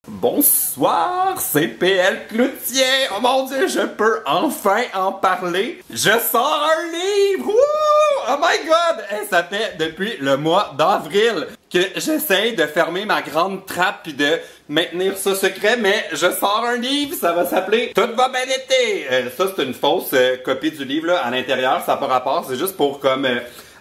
Bonsoir, c'est PL Cloutier. Oh mon Dieu, je peux enfin en parler. Je sors un livre. Wouh! Oh my God! Ça fait depuis le mois d'avril que j'essaye de fermer ma grande trappe puis de maintenir ça secret, mais je sors un livre, ça va s'appeler Tout va bien été. Ça, c'est une fausse copie du livre là. À l'intérieur, ça n'a pas rapport, c'est juste pour comme...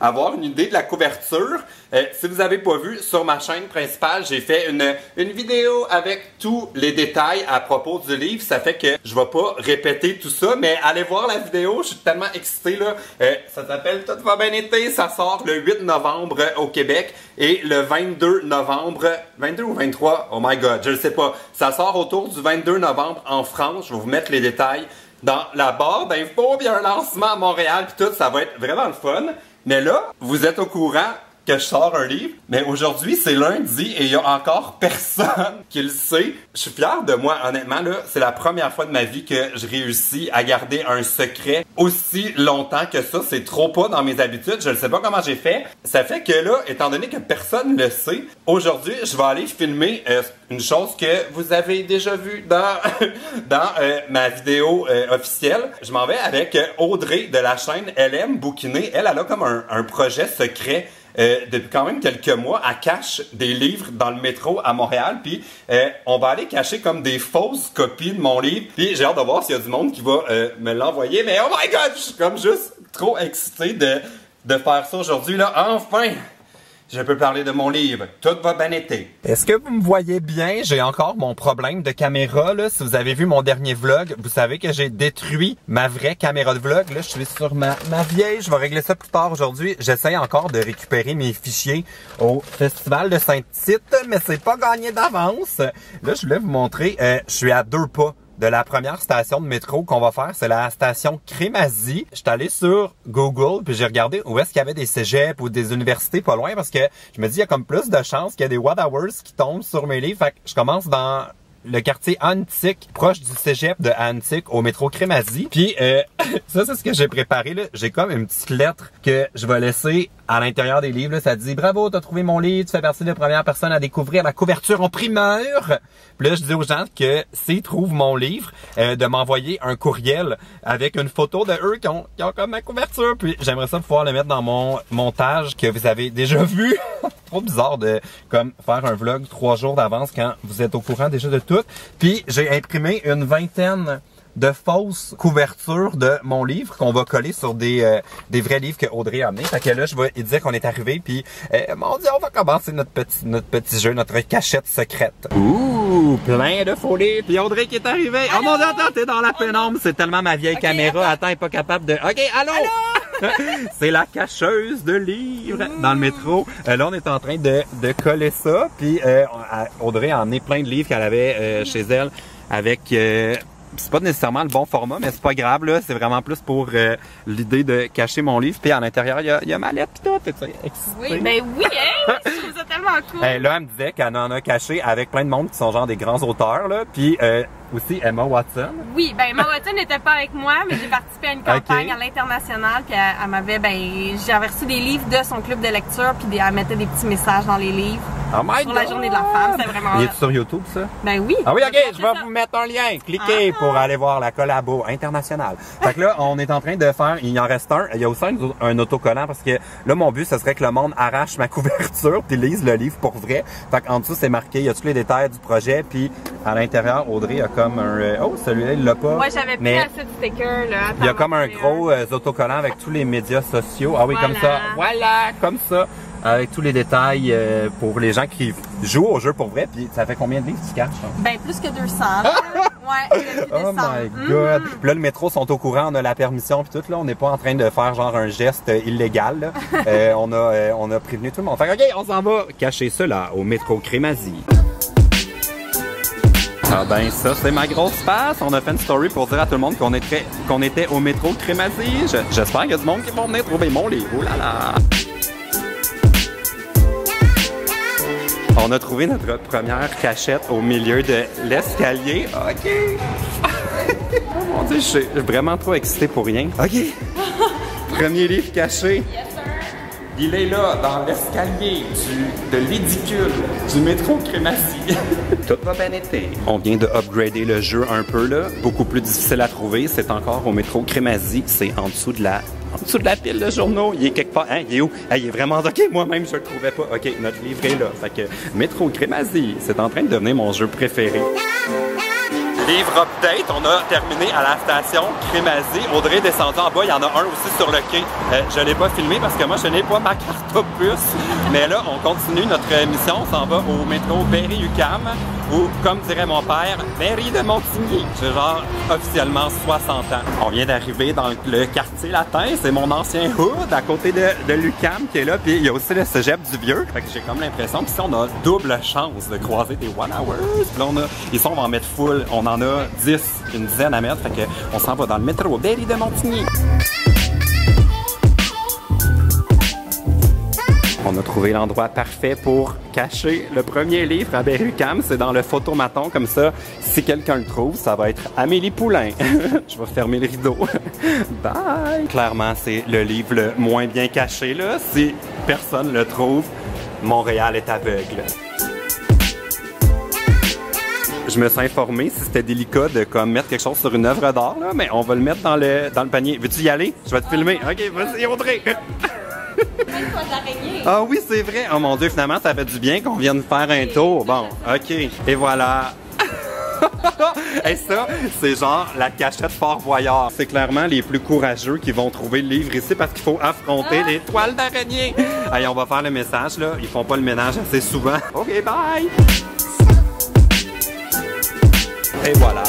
avoir une idée de la couverture. Si vous avez pas vu, sur ma chaîne principale, j'ai fait une vidéo avec tous les détails à propos du livre. Ça fait que je vais pas répéter tout ça, mais allez voir la vidéo, je suis tellement excité là. Ça s'appelle Tout va bien été, ça sort le 8 novembre au Québec et le 22 novembre, 22 ou 23, oh my God, je le sais pas. Ça sort autour du 22 novembre en France, je vais vous mettre les détails dans la barre d'infos, puis un lancement à Montréal, puis tout, ça va être vraiment le fun. Mais là, vous êtes au courant que je sors un livre, mais aujourd'hui, c'est lundi et il y a encore personne qui le sait. Je suis fier de moi, honnêtement, là. C'est la première fois de ma vie que je réussis à garder un secret aussi longtemps que ça. C'est trop pas dans mes habitudes. Je ne sais pas comment j'ai fait. Ça fait que là, étant donné que personne le sait, aujourd'hui, je vais aller filmer une chose que vous avez déjà vue dans ma vidéo officielle. Je m'en vais avec Audrey de la chaîne Elle aime bouquiner. Elle a comme un projet secret. Depuis quand même quelques mois, elle cache des livres dans le métro à Montréal, puis on va aller cacher comme des fausses copies de mon livre, puis j'ai hâte de voir s'il y a du monde qui va me l'envoyer, mais oh my God, je suis comme juste trop excité de faire ça aujourd'hui, là, enfin! Je peux parler de mon livre. Tout va bien été. Est-ce que vous me voyez bien? J'ai encore mon problème de caméra, là. Si vous avez vu mon dernier vlog, vous savez que j'ai détruit ma vraie caméra de vlog. Là, je suis sur ma vieille. Je vais régler ça plus tard aujourd'hui. J'essaye encore de récupérer mes fichiers au Festival de Saint-Tite, mais c'est pas gagné d'avance. Là, je voulais vous montrer. Je suis à 2 pas de la première station de métro qu'on va faire, c'est la station Crémazie. Je suis allé sur Google puis j'ai regardé où est-ce qu'il y avait des cégeps ou des universités pas loin parce que je me dis il y a comme plus de chances qu'il y ait des What Hours qui tombent sur mes livres. Fait que je commence dans le quartier Antique, proche du cégep de Antique, au métro Crémazie. Puis ça, c'est ce que j'ai préparé, là. J'ai comme une petite lettre que je vais laisser à l'intérieur des livres. Là. Ça dit « Bravo, t'as trouvé mon livre, tu fais partie des premières personnes à découvrir la couverture en primeur. » Puis là, je dis aux gens que s'ils trouvent mon livre, de m'envoyer un courriel avec une photo de eux qui ont comme ma couverture. Puis j'aimerais ça pouvoir le mettre dans mon montage que vous avez déjà vu. Trop bizarre de comme faire un vlog 3 jours d'avance quand vous êtes au courant déjà de tout. Puis j'ai imprimé une vingtaine de fausses couvertures de mon livre qu'on va coller sur des vrais livres que Audrey a amenés. Fait que là, je vais dire qu'on est arrivé, puis mon Dieu, on va commencer notre petit jeu, notre cachette secrète. Ouh, plein de faux livres. Puis Audrey qui est arrivée. Oh mon Dieu, attends, t'es dans la pénombre. C'est tellement ma vieille caméra. Attends, elle est pas capable de... OK, allô? C'est la cacheuse de livres dans le métro. Là, on est en train de coller ça. Puis Audrey a emmené plein de livres qu'elle avait chez elle avec... c'est pas nécessairement le bon format, mais c'est pas grave, là. C'est vraiment plus pour l'idée de cacher mon livre. Puis à l'intérieur, il y a ma lettre pis tout. T'es excitée? Oui, ben oui, hein? Je trouve ça tellement cool. Là, elle me disait qu'elle en a caché avec plein de monde qui sont genre des grands auteurs, là. Puis aussi Emma Watson. Oui, ben Emma Watson n'était pas avec moi, mais j'ai participé à une campagne à l'international. Puis elle m'avait, j'avais reçu des livres de son club de lecture. Puis elle mettait des petits messages dans les livres. Oh my pour God. la journée de la femme, c'est vraiment... Il est sur YouTube, ça? Ben oui. Ah oui, OK, je vais vous mettre un lien. Cliquez pour aller voir la collabo internationale. Fait que là, on est en train de faire, il en reste un. Il y a aussi un autocollant parce que là, mon but, ce serait que le monde arrache ma couverture puis lise le livre pour vrai. Fait qu'en dessous, c'est marqué, il y a tous les détails du projet. Puis à l'intérieur, Audrey a comme un... oh, celui-là, il l'a pas. Moi, j'avais pris assez de stickers, là. Il y a comme un gros autocollant avec tous les médias sociaux. Ah oui, voilà. comme ça. Voilà, comme ça. Avec tous les détails pour les gens qui jouent au jeu pour vrai. Puis ça fait combien de livres tu caches? Ben, plus que 200. Ouais, oh my God! Puis là, le métro sont au courant, on a la permission puis tout. Là, on n'est pas en train de faire genre un geste illégal. Là. on a prévenu tout le monde. Fait OK, on s'en va cacher ça là, au métro Crémazie. Ah ben ça, c'est ma grosse passe. On a fait une story pour dire à tout le monde qu'on était au métro Crémazie. J'espère qu'il y a du monde qui vont venir trouver mon livre. Oh là là! On a trouvé notre première cachette au milieu de l'escalier. OK! Oh mon Dieu, je suis vraiment trop excité pour rien. OK! Premier livre caché. Yes, sir. Il est là, dans l'escalier de l'édicule du métro Crémazie. Tout va bien été. On vient de upgrader le jeu un peu, là. Beaucoup plus difficile à trouver. C'est encore au métro Crémazie. C'est en dessous de la pile de journaux. Il est quelque part. Hein, il est où? Ah, il est vraiment... OK, moi-même, je le trouvais pas. OK, notre livre est là. Fait que métro Crémazie, c'est en train de devenir mon jeu préféré. Livre update, on a terminé à la station Crémazie. Audrey est descendue en bas, il y en a un aussi sur le quai. Je ne l'ai pas filmé parce que moi je n'ai pas ma carte opus. Mais là, on continue notre mission, on s'en va au métro Berry-UQAM ou, comme dirait mon père, Berry de Montigny. J'ai genre officiellement 60 ans. On vient d'arriver dans le quartier latin, c'est mon ancien hood à côté de l'UQAM qui est là. Puis il y a aussi le cégep du Vieux. Fait que j'ai comme l'impression qu'ici on a double chance de croiser des one-hours. Puis là, ici on va en mettre full. On en a 10, une dizaine à mettre, fait que on s'en va dans le métro Berry de Montigny. On a trouvé l'endroit parfait pour cacher le premier livre à Berry-UQAM. C'est dans le photomaton, comme ça, si quelqu'un le trouve, ça va être Amélie Poulain. Je vais fermer le rideau. Bye! Clairement, c'est le livre le moins bien caché, là. Si personne le trouve, Montréal est aveugle. Je me suis informé si c'était délicat de comme mettre quelque chose sur une œuvre d'art, là, mais on va le mettre dans le panier. Veux-tu y aller? Je vais te filmer. OK, vas-y, Audrey! Ah oui, c'est vrai. Oh mon Dieu, finalement, ça fait du bien qu'on vienne faire un tour. Bon, OK. Et voilà. Et ça, c'est genre la cachette Fort Boyard. C'est clairement les plus courageux qui vont trouver le livre ici parce qu'il faut affronter les toiles d'araignée. Allez, on va faire le message, là. Ils font pas le ménage assez souvent. OK, bye! Et voilà.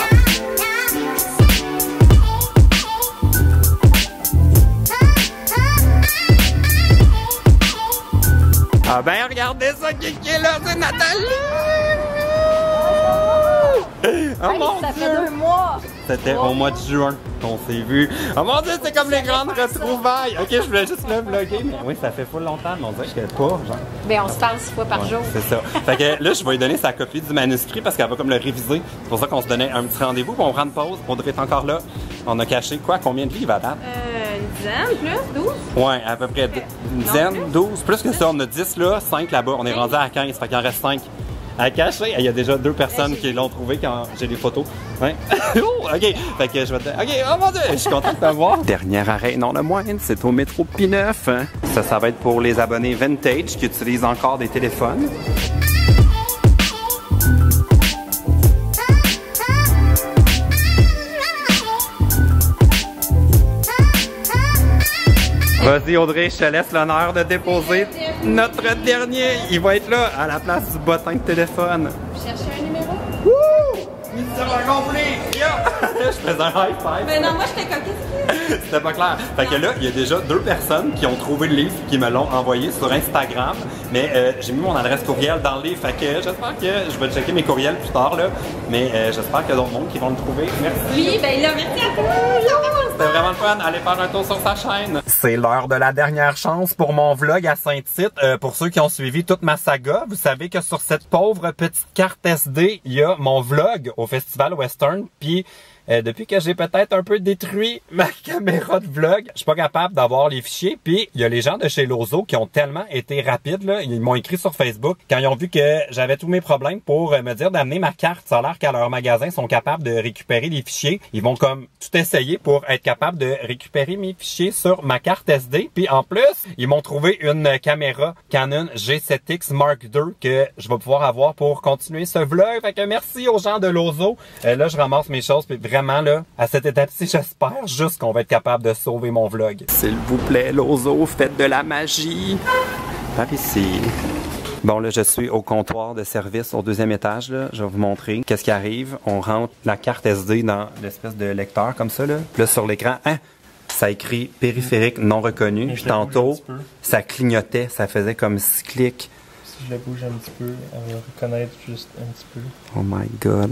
Ah ben regardez ça, qui est là, c'est Nathalie! Oh mon ça Dieu! fait 2 mois! C'était au mois de juin qu'on s'est vu. Oh mon Dieu, c'est comme les grandes retrouvailles! Ok, je voulais juste le vlogger, mais oui, ça fait full longtemps, mais on dirait que je pas, genre. Ben on se parle 6 fois par jour. C'est ça. Fait que là, je vais lui donner sa copie du manuscrit parce qu'elle va comme le réviser. C'est pour ça qu'on se donnait un petit rendez-vous, puis on prend une pause. Audrey est encore là. On a caché quoi? Combien de livres à date? Une dizaine, plus? 12? Ouais, à peu près une dizaine, 12. Plus que ça, on a 10 là, 5 là-bas. On est rendu à 15, fait qu'il en reste 5. À cacher, il y a déjà 2 personnes qui l'ont trouvé quand j'ai les photos. Ouais. Oh, OK. Fait que je vais te... OK, oh mon Dieu, je suis content de te voir. Dernier arrêt, non le moindre, c'est au métro P9. Hein? Ça va être pour les abonnés vintage qui utilisent encore des téléphones. Vas-y Audrey, je te laisse l'honneur de déposer notre dernier. Il va être là, à la place du bottin de téléphone. Vous cherchez un numéro? Wouh! Mission accomplie! Je faisais un high five. Mais non, moi j'étais coquette. C'était pas clair. Fait que là, il y a déjà 2 personnes qui ont trouvé le livre, qui me l'ont envoyé sur Instagram. Mais j'ai mis mon adresse courriel dans le livre. Fait que j'espère que je vais checker mes courriels plus tard, là. Mais j'espère qu'il y a d'autres monde qui vont le trouver. Merci. Oui, ben là, merci à toi. C'était vraiment le fun. Allez faire un tour sur sa chaîne. C'est l'heure de la dernière chance pour mon vlog à Saint-Tite. Pour ceux qui ont suivi toute ma saga, vous savez que sur cette pauvre petite carte SD, il y a mon vlog au Festival Western. Puis depuis que j'ai peut-être un peu détruit ma caméra de vlog, je suis pas capable d'avoir les fichiers. Puis il y a les gens de chez Lozo qui ont tellement été rapides, là. Ils m'ont écrit sur Facebook quand ils ont vu que j'avais tous mes problèmes pour me dire d'amener ma carte. Ça a l'air qu'à leur magasin, ils sont capables de récupérer les fichiers. Ils vont comme tout essayer pour être capables de récupérer mes fichiers sur ma carte SD. Puis en plus, ils m'ont trouvé une caméra Canon G7X Mark II que je vais pouvoir avoir pour continuer ce vlog. Fait que merci aux gens de Lozo. Là, je ramasse mes choses. Puis vraiment, là, à cette étape-ci, j'espère juste qu'on va être capable de sauver mon vlog. S'il vous plaît, Lozo, faites de la magie. Par ici. Bon, là, je suis au comptoir de service au 2e étage, là. Je vais vous montrer qu'est-ce qui arrive. On rentre la carte SD dans l'espèce de lecteur comme ça, là. Puis là, sur l'écran, hein, ça écrit périphérique non reconnu. Puis tantôt, ça clignotait, ça faisait comme 6 clics. Si je la bouge un petit peu, elle va reconnaître juste un petit peu. Oh my God.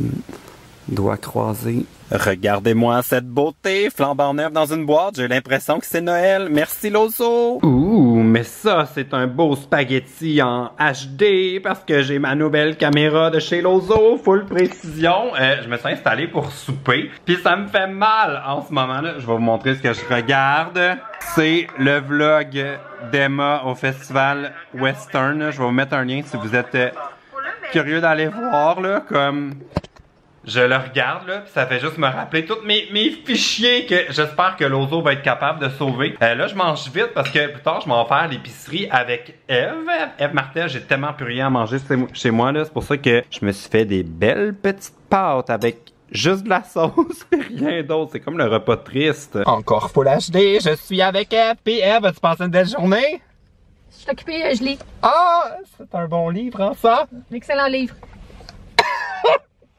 Doigts croisés. Regardez-moi cette beauté, flambant neuf dans une boîte, j'ai l'impression que c'est Noël. Merci Lozo! Ouh, mais ça, c'est un beau spaghetti en HD parce que j'ai ma nouvelle caméra de chez Lozo, full précision. Je me suis installé pour souper, puis ça me fait mal en ce moment-là. Je vais vous montrer ce que je regarde. C'est le vlog d'Emma au festival Western. Je vais vous mettre un lien si vous êtes curieux d'aller voir, là, comme je le regarde, là, puis ça fait juste me rappeler tous mes fichiers que j'espère que Lozo va être capable de sauver. Là, je mange vite parce que plus tard, je m'en vais faire l'épicerie avec Eve Martel. J'ai tellement plus rien à manger chez moi, là. C'est pour ça que je me suis fait des belles petites pâtes avec juste de la sauce et rien d'autre. C'est comme le repas triste. Encore Full HD, je suis avec Eve. Puis Eve, as-tu passé une belle journée? Je suis occupée, je lis. Ah, c'est un bon livre, hein, ça? Un excellent livre.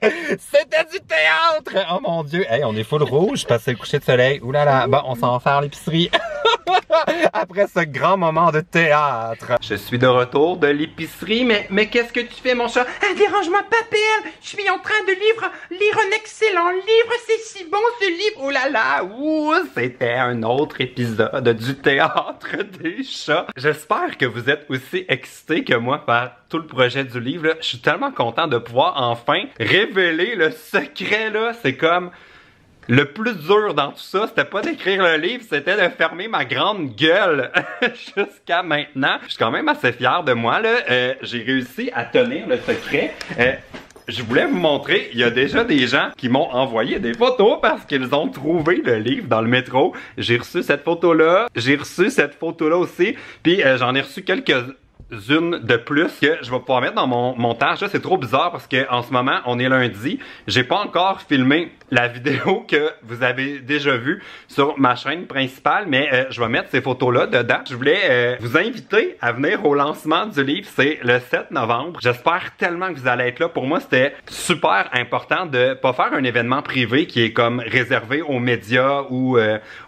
C'était du théâtre! Oh mon Dieu! Hey, on est full rouge parce que c'est le coucher de soleil. Ouh là là! Bon, on s'en va faire l'épicerie. Après ce grand moment de théâtre. Je suis de retour de l'épicerie, mais qu'est-ce que tu fais, mon chat? Ah, dérange-moi pas, PL! Je suis en train de lire un excellent livre. C'est si bon, ce livre! Oh là là! Ouh! C'était un autre épisode du théâtre des chats. J'espère que vous êtes aussi excités que moi par tout le projet du livre. Là. Je suis tellement content de pouvoir enfin révéler le secret, là. C'est comme... Le plus dur dans tout ça, c'était pas d'écrire le livre, c'était de fermer ma grande gueule jusqu'à maintenant. Je suis quand même assez fier de moi, là. J'ai réussi à tenir le secret. Je voulais vous montrer, il y a déjà des gens qui m'ont envoyé des photos parce qu'ils ont trouvé le livre dans le métro. J'ai reçu cette photo-là, j'ai reçu cette photo-là aussi, puis j'en ai reçu quelques-unes de plus que je vais pouvoir mettre dans mon montage. Là, c'est trop bizarre parce que en ce moment, on est lundi. J'ai pas encore filmé la vidéo que vous avez déjà vue sur ma chaîne principale, mais je vais mettre ces photos-là dedans. Je voulais vous inviter à venir au lancement du livre. C'est le 7 novembre. J'espère tellement que vous allez être là. Pour moi, c'était super important de pas faire un événement privé qui est comme réservé aux médias ou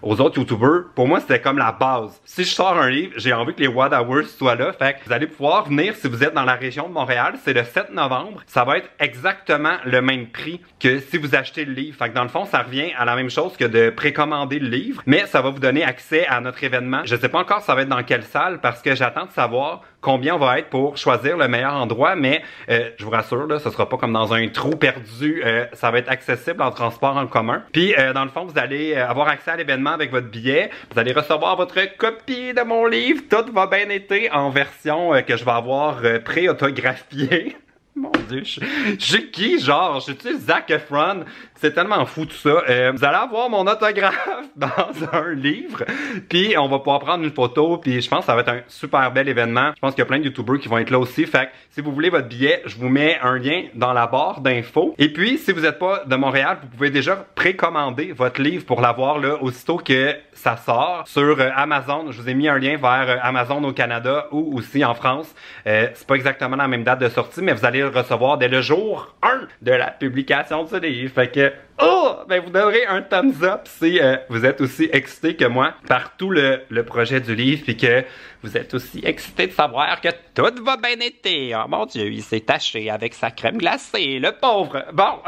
aux autres YouTubers. Pour moi, c'était comme la base. Si je sors un livre, j'ai envie que les WOD Hours soient là. Fait que vous allez pouvoir venir si vous êtes dans la région de Montréal. C'est le 7 novembre. Ça va être exactement le même prix que si vous achetez le livre. Fait que dans le fond, ça revient à la même chose que de précommander le livre, mais ça va vous donner accès à notre événement. Je sais pas encore ça va être dans quelle salle parce que j'attends de savoir combien on va être pour choisir le meilleur endroit, mais je vous rassure, là, ce sera pas comme dans un trou perdu. Ça va être accessible en transport en commun. Puis, dans le fond, vous allez avoir accès à l'événement avec votre billet. Vous allez recevoir votre copie de mon livre. Tout va bien été en version que je vais avoir pré-autographiée. Mon Dieu, je suis qui, genre? Je suis Zac Efron. C'est tellement fou tout ça. Vous allez avoir mon autographe dans un livre. Puis on va pouvoir prendre une photo. Puis je pense que ça va être un super bel événement. Je pense qu'il y a plein de YouTubers qui vont être là aussi. Fait que si vous voulez votre billet, je vous mets un lien dans la barre d'infos. Et puis, si vous n'êtes pas de Montréal, vous pouvez déjà précommander votre livre pour l'avoir là aussitôt que ça sort sur Amazon. Je vous ai mis un lien vers Amazon au Canada ou aussi en France. C'est pas exactement la même date de sortie, mais vous allez le recevoir dès le jour 1 de la publication du livre. Fait que, oh! Ben vous donnerez un thumbs up si vous êtes aussi excité que moi par tout le projet du livre et que vous êtes aussi excité de savoir que tout va bien été. Oh mon Dieu, il s'est taché avec sa crème glacée, le pauvre. Bon,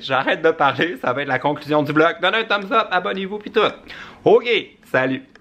j'arrête de parler, ça va être la conclusion du vlog. Donnez un thumbs up, abonnez-vous pis tout. Ok, salut!